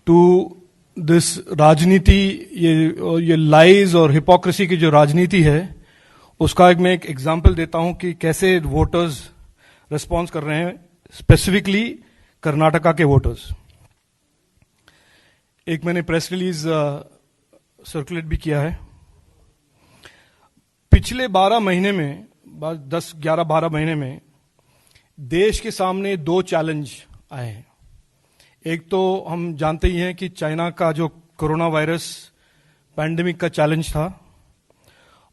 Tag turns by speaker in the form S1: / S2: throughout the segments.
S1: To this राजनीति, ये lies और हिपोक्रेसी की जो राजनीति है उसका मैं एक एग्जाम्पल देता हूं कि कैसे वोटर्स रिस्पॉन्स कर रहे हैं, स्पेसिफिकली कर्नाटका के वोटर्स। एक मैंने प्रेस रिलीज सर्कुलेट भी किया है। पिछले 12 महीने में, 10-11-12 महीने में देश के सामने 2 चैलेंज आए हैं। एक तो हम जानते ही हैं कि चाइना का जो कोरोना वायरस पैंडेमिक का चैलेंज था,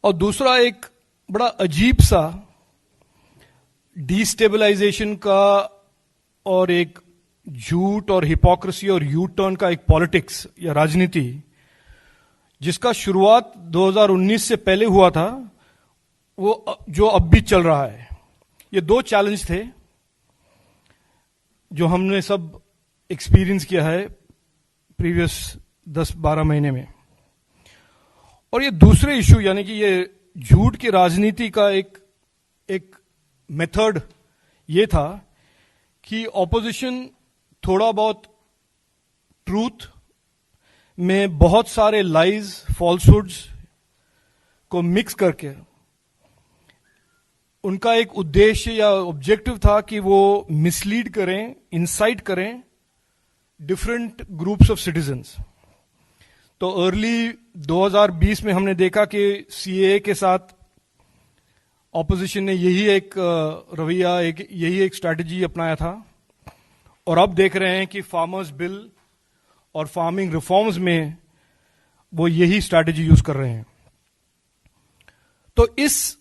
S1: और दूसरा एक बड़ा अजीब सा डिस्टेबलाइजेशन का और एक झूठ और हिपोक्रेसी और यू टर्न का एक पॉलिटिक्स या राजनीति, जिसका शुरुआत 2019 से पहले हुआ था, वो जो अब भी चल रहा है। ये 2 चैलेंज थे जो हमने सब एक्सपीरियंस किया है प्रीवियस 10-12 महीने में। और ये दूसरे इशू, यानी कि ये झूठ की राजनीति का एक मेथड ये था कि ऑपोजिशन थोड़ा बहुत ट्रूथ में बहुत सारे लाइज, फॉल्सहुड्स को मिक्स करके, उनका एक उद्देश्य या ऑब्जेक्टिव था कि वो मिसलीड करें, इंसाइट करें डिफरेंट ग्रुप्स ऑफ सिटीजन्स। तो अर्ली 2020 में हमने देखा कि सीएए के साथ ऑपोजिशन ने यही एक रवैया, यही एक स्ट्रैटेजी अपनाया था, और अब देख रहे हैं कि फार्मर्स बिल और फार्मिंग रिफॉर्म्स में वो यही स्ट्रैटेजी यूज कर रहे हैं। तो इस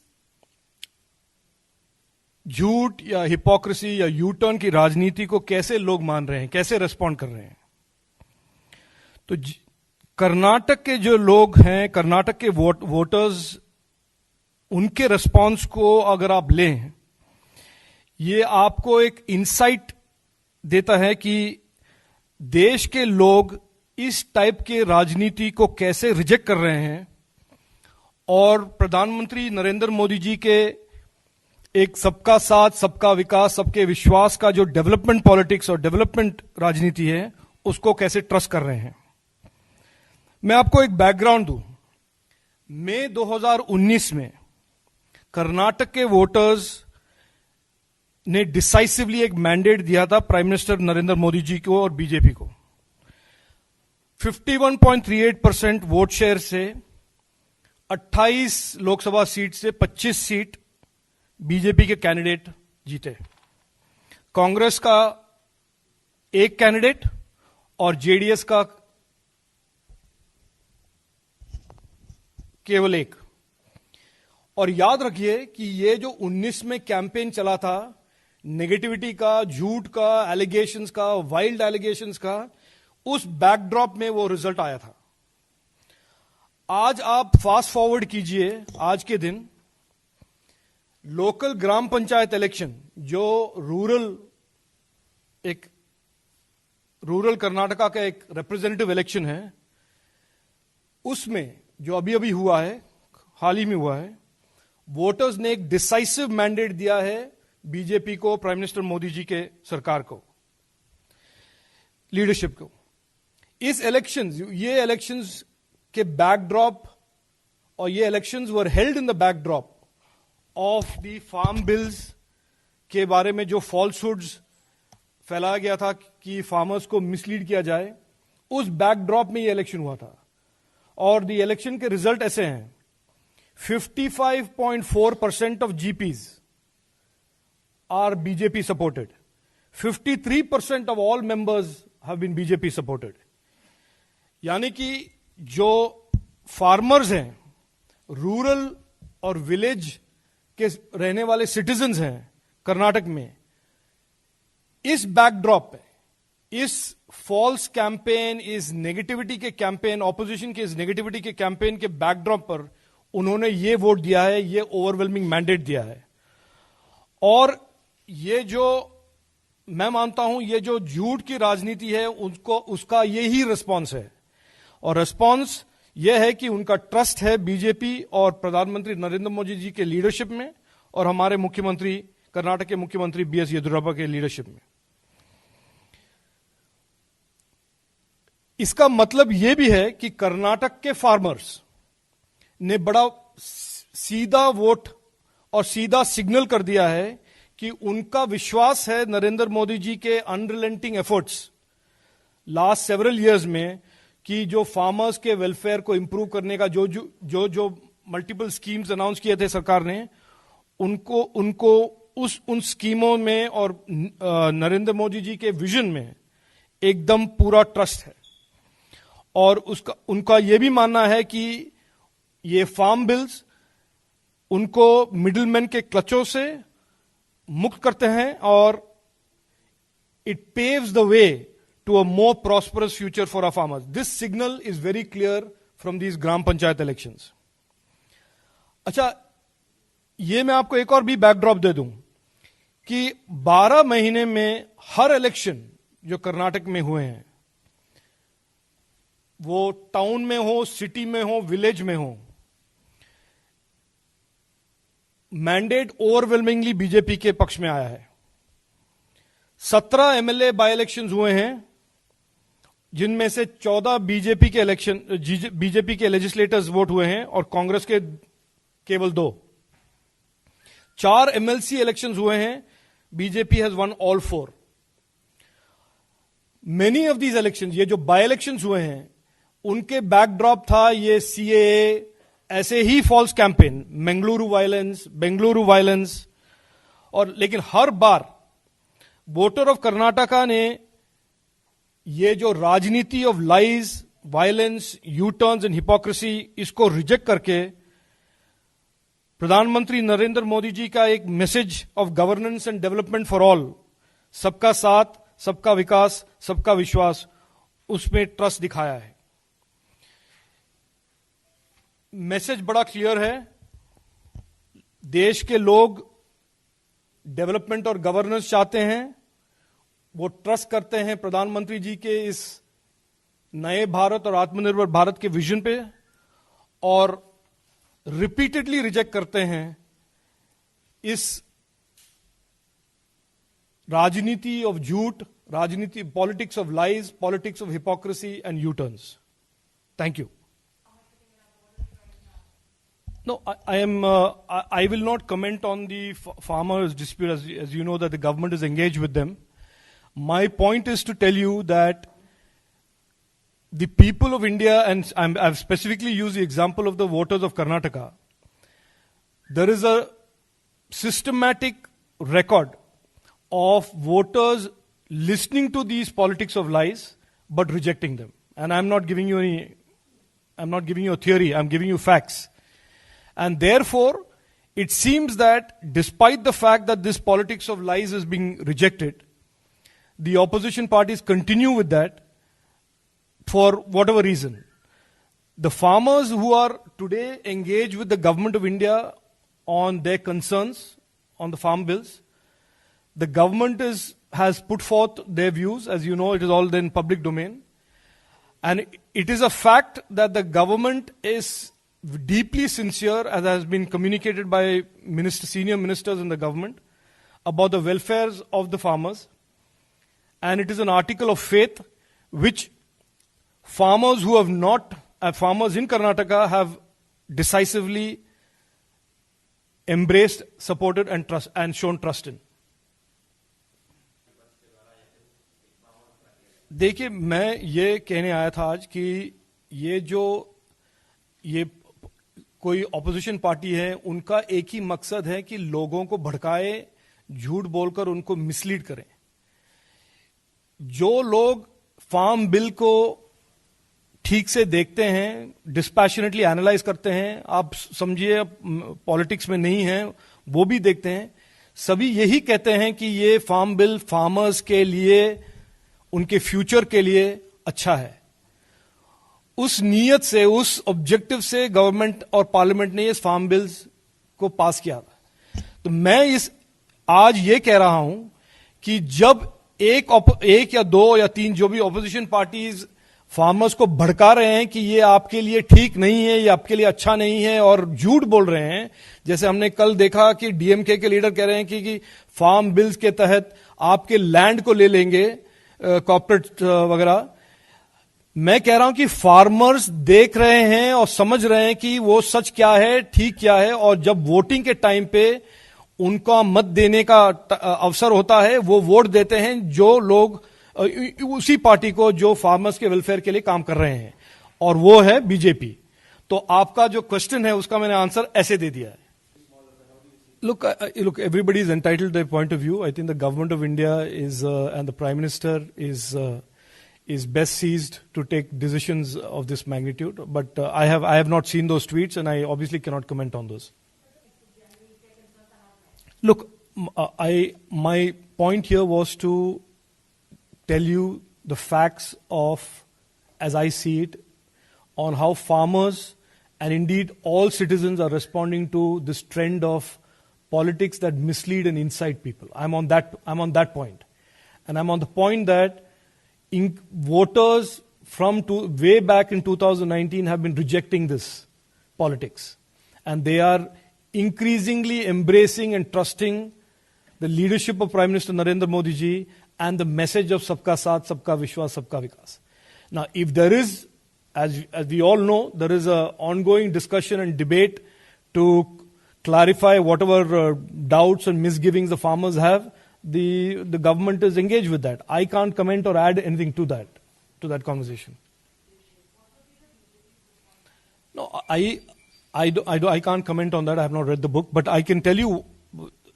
S1: झूठ या हिपोक्रेसी या यू टर्न की राजनीति को कैसे लोग मान रहे हैं, कैसे रेस्पॉन्ड कर रहे हैं? तो कर्नाटक के जो लोग हैं, कर्नाटक के वोटर्स, उनके रेस्पॉन्स को अगर आप लें, ये आपको एक इंसाइट देता है कि देश के लोग इस टाइप के राजनीति को कैसे रिजेक्ट कर रहे हैं, और प्रधानमंत्री नरेंद्र मोदी जी के एक सबका साथ, सबका विकास, सबके विश्वास का जो डेवलपमेंट पॉलिटिक्स और डेवलपमेंट राजनीति है, उसको कैसे ट्रस्ट कर रहे हैं। मैं आपको एक बैकग्राउंड दूं। मई 2019 में कर्नाटक के वोटर्स ने डिसाइसिवली एक मैंडेट दिया था प्राइम मिनिस्टर नरेंद्र मोदी जी को और बीजेपी को। 51.38% वोट शेयर से 28 लोकसभा सीट से 25 सीट बीजेपी के कैंडिडेट जीते। कांग्रेस का एक कैंडिडेट और जेडीएस का केवल एक। और याद रखिए कि ये जो 19 में कैंपेन चला था, नेगेटिविटी का, झूठ का, एलिगेशंस का, वाइल्ड एलिगेशंस का, उस बैकड्रॉप में वो रिजल्ट आया था। आज आप फास्ट फॉरवर्ड कीजिए, आज के दिन लोकल ग्राम पंचायत इलेक्शन, जो रूरल कर्नाटका का एक रिप्रेजेंटेटिव इलेक्शन है, उसमें जो अभी अभी हुआ है, हाल ही में हुआ है, वोटर्स ने एक डिसाइसिव मैंडेट दिया है बीजेपी को, प्राइम मिनिस्टर मोदी जी के सरकार को, लीडरशिप को। ये इलेक्शंस के बैकड्रॉप, और ये elections were held in the backdrop of the farm bills के बारे में जो फॉल्सहुड्स फैलाया गया था कि फार्मर्स को मिसलीड किया जाए, उस बैकड्रॉप में ये इलेक्शन हुआ था। और द इलेक्शन के रिजल्ट ऐसे हैं: 55.4% of GPs are BJP supported, 53% of all members have been BJP supported. यानी कि जो फार्मर्स हैं, रूरल और विलेज के रहने वाले सिटीजन्स हैं कर्नाटक में, इस बैकड्रॉप पे, इस फॉल्स कैंपेन, इस नेगेटिविटी के कैंपेन, ऑपोजिशन के इस नेगेटिविटी के कैंपेन के बैकड्रॉप पर उन्होंने ये वोट दिया है, ये ओवरवेलमिंग मैंडेट दिया है। और ये जो मैं मानता हूं, ये जो झूठ की राजनीति है, उसका यही रिस्पॉन्स है। और रिस्पॉन्स यह है कि उनका ट्रस्ट है बीजेपी और प्रधानमंत्री नरेंद्र मोदी जी के लीडरशिप में, और हमारे मुख्यमंत्री, कर्नाटक के मुख्यमंत्री बीएस येदियुरप्पा के लीडरशिप में। इसका मतलब यह भी है कि कर्नाटक के फार्मर्स ने बड़ा सीधा वोट और सीधा सिग्नल कर दिया है कि उनका विश्वास है नरेंद्र मोदी जी के unrelenting efforts last several years में कि जो फार्मर्स के वेलफेयर को इंप्रूव करने का जो मल्टीपल स्कीम्स अनाउंस किए थे सरकार ने, उनको उन स्कीमों में और नरेंद्र मोदी जी के विजन में एकदम पूरा ट्रस्ट है। और उनका यह भी मानना है कि ये फार्म बिल्स उनको मिडिलमैन के क्लचों से मुक्त करते हैं और it paves the way to a more prosperous future for our farmers. This signal is very clear from these gram panchayat elections. अच्छा, ये मैं आपको एक और भी बैकड्रॉप दे दूं कि 12 महीने में हर इलेक्शन जो कर्नाटक में हुए हैं, वो टाउन में हो, सिटी में हो, विलेज में हो, मैंडेट ओवरवेलमिंगली बीजेपी के पक्ष में आया है। 17 एमएलए बाय इलेक्शंस हुए हैं, जिनमें से 14 बीजेपी के लेजिस्लेटर्स वोट हुए हैं और कांग्रेस के केवल 2। 4 एमएलसी इलेक्शंस हुए हैं, BJP has one all 4। Many of these elections, ये जो बाय इलेक्शंस हुए हैं, उनके बैकड्रॉप था ये सीएए, ऐसे ही फॉल्स कैंपेन, बेंगलुरु वायलेंस। और लेकिन हर बार वोटर ऑफ कर्नाटका ने ये जो राजनीति of lies, violence, you turns and hypocrisy, इसको रिजेक्ट करके प्रधानमंत्री नरेंद्र मोदी जी का एक message of governance and development for all, सबका साथ, सबका विकास, सबका विश्वास, उसमें ट्रस्ट दिखाया है। मैसेज बड़ा क्लियर है, देश के लोग डेवलपमेंट और गवर्नेंस चाहते हैं, वो ट्रस्ट करते हैं प्रधानमंत्री जी के इस नए भारत और आत्मनिर्भर भारत के विजन पे, और रिपीटेडली रिजेक्ट करते हैं इस राजनीति ऑफ झूठ, राजनीति, politics of lies, politics of hypocrisy and you turns. Thank you. No, I will not comment on the farmers' dispute, as you know that the government is engaged with them. My point is to tell you that the people of India, and I've specifically used the example of the voters of Karnataka, there is a systematic record of voters listening to these politics of lies but rejecting them. And I'm not giving you a theory, I'm giving you facts. And therefore, it seems that despite the fact that this politics of lies is being rejected, the opposition parties continue with that for whatever reason. The farmers who are today engaged with the government of India on their concerns on the farm bills, the government has put forth their views. As you know, it is all in public domain. And it is a fact that the government is deeply sincere, as has been communicated by senior ministers in the government, about the welfares of the farmers. And it is an article of faith which farmers farmers in Karnataka have decisively embraced, supported and shown trust in. देखिए, मैं ये कहने आया था आज कि ये कोई ऑपोजिशन पार्टी है, उनका एक ही मकसद है कि लोगों को भड़काए, झूठ बोलकर उनको मिसलीड करें। जो लोग फार्म बिल को ठीक से देखते हैं, डिस्पैशनेटली एनालाइज करते हैं, आप समझिए पॉलिटिक्स में नहीं है, वो भी देखते हैं, सभी यही कहते हैं कि ये फार्म बिल फार्मर्स के लिए, उनके फ्यूचर के लिए अच्छा है। उस नीयत से, उस ऑब्जेक्टिव से गवर्नमेंट और पार्लियामेंट ने इस फार्म बिल्स को पास किया था। तो मैं आज ये कह रहा हूं कि जब एक या दो या तीन जो भी ऑपोजिशन पार्टीज फार्मर्स को भड़का रहे हैं कि ये आपके लिए ठीक नहीं है, ये आपके लिए अच्छा नहीं है, और झूठ बोल रहे हैं, जैसे हमने कल देखा कि डीएमके के लीडर कह रहे हैं कि फार्म बिल्स के तहत आपके लैंड को ले लेंगे कॉर्पोरेट वगैरह। मैं कह रहा हूं कि फार्मर्स देख रहे हैं और समझ रहे हैं कि वो सच क्या है, ठीक क्या है, और जब वोटिंग के टाइम पे उनका मत देने का अवसर होता है, वो वोट देते हैं जो लोग उसी पार्टी को जो फार्मर्स के वेलफेयर के लिए काम कर रहे हैं, और वो है बीजेपी। तो आपका जो क्वेश्चन है उसका मैंने आंसर ऐसे दे दिया है। Look, everybody is entitled to their point of view. I think the government of India is, and the Prime Minister is best seized to take decisions of this magnitude. But I have not seen those tweets, and I obviously cannot comment on those. Look, my point here was to tell you the facts of, as I see it, on how farmers and indeed all citizens are responding to this trend of politics that mislead and incite people. I'm on that point. And I'm on the point that voters from way back in 2019 have been rejecting this politics. And they are increasingly embracing and trusting the leadership of Prime Minister Narendra Modi ji and the message of Sabka Saath, Sabka Vishwas, Sabka Vikas. Now, if there is, as we all know, there is an ongoing discussion and debate to clarify whatever doubts and misgivings the farmers have, the government is engaged with that. I can't comment or add anything to that conversation. No, I can't comment on that. I have not read the book, but I can tell you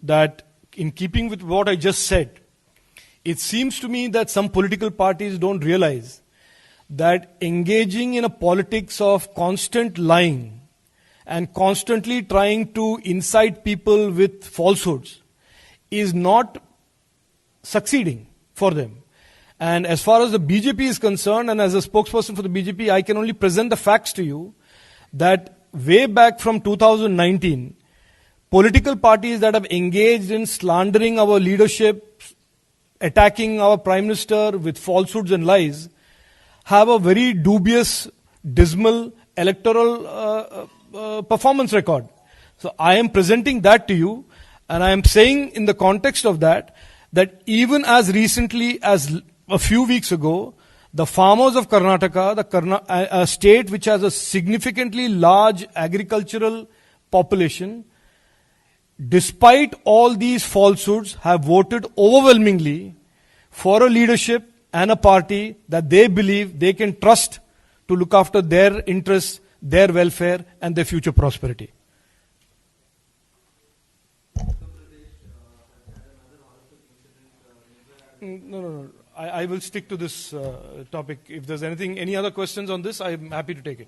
S1: that in keeping with what I just said, it seems to me that some political parties don't realize that engaging in a politics of constant lying and constantly trying to incite people with falsehoods is not succeeding for them. And as far as the BJP is concerned, and as a spokesperson for the BJP, I can only present the facts to you that way back from 2019, political parties that have engaged in slandering our leadership, attacking our Prime Minister with falsehoods and lies, have a very dubious, dismal electoral performance record. So I am presenting that to you, and I am saying in the context of that even as recently as a few weeks ago, the farmers of Karnataka, a state which has a significantly large agricultural population, despite all these falsehoods, have voted overwhelmingly for a leadership and a party that they believe they can trust to look after their interests, their welfare, and their future prosperity. No. I will stick to this topic. If there's any other questions on this, I'm happy to take it.